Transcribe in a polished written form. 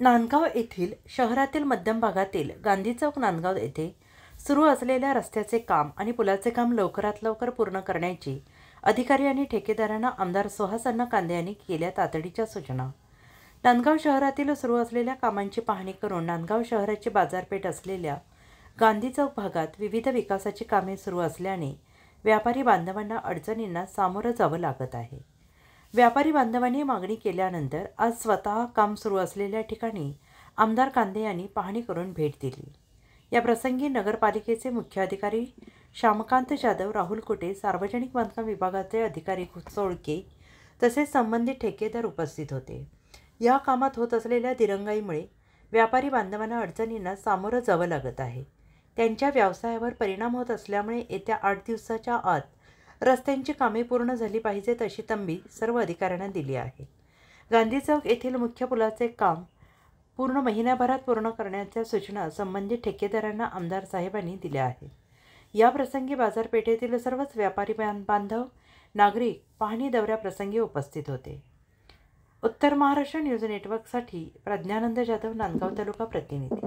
नांदगाव येथील शहरातील मध्यम भागातील गांधी चौक नांदगाव येथे सुरू असलेल्या रस्त्याचे काम आणि पुलाचे काम लवकरात लवकर पूर्ण करण्याची अधिकारी आणि ठेकेदारांना आमदार सुहास अण्णा कांदे यांनी केल्या तातडीच्या सूचना। नांदगाव शहरातील सुरू असलेल्या कामांची पाहणी करून नांदगाव शहराची बाजारपेठ असलेल्या गांधी चौक भागात विविध विकासाची कामे सुरू असल्याने व्यापारी बांधवांना अडचणींना सामोरं जावं लागत आहे। व्यापारी बांधवांनी मागणी केल्यानंतर आज स्वतः काम सुरू असलेल्या ठिकाणी आमदार कांदे यांनी पाहणी करून भेट दिली। या प्रसंगी नगरपालिकेचे मुख्य अधिकारी श्यामकांत जाधव, राहुल कुटे, सार्वजनिक बांधकाम विभागाचे अधिकारी सोळके तसेच संबंधित ठेकेदार उपस्थित होते। या कामात होत असलेल्या दिरंगाईमुळे व्यापारी बांधवांना अडचणींना सामोरं जावं लागत आहे। त्यांच्या व्यवसायावर परिणाम होत असल्यामुळे येत्या 8 दिवसाच्या आत रस्त्यांची कामे पूर्ण झाली पाहिजेत अशी तंबी सर्व अधिकाऱ्यांना दिली आहे। गांधी चौक येथील मुख्य पुलाचे काम पूर्ण महिन्याभरात पूर्ण करण्याच्या सूचना संबंधित ठेकेदारांना आमदार साहेबांनी दिल्या आहेत। या प्रसंगी बाजारपेठेतील सर्वच व्यापारी बांधव, नागरिक पाहणी दौऱ्याप्रसंगी उपस्थित होते। उत्तर महाराष्ट्र न्यूज नेटवर्कसाठी प्रज्ञानंद जाधव, नांदगाव तालुका प्रतिनिधी।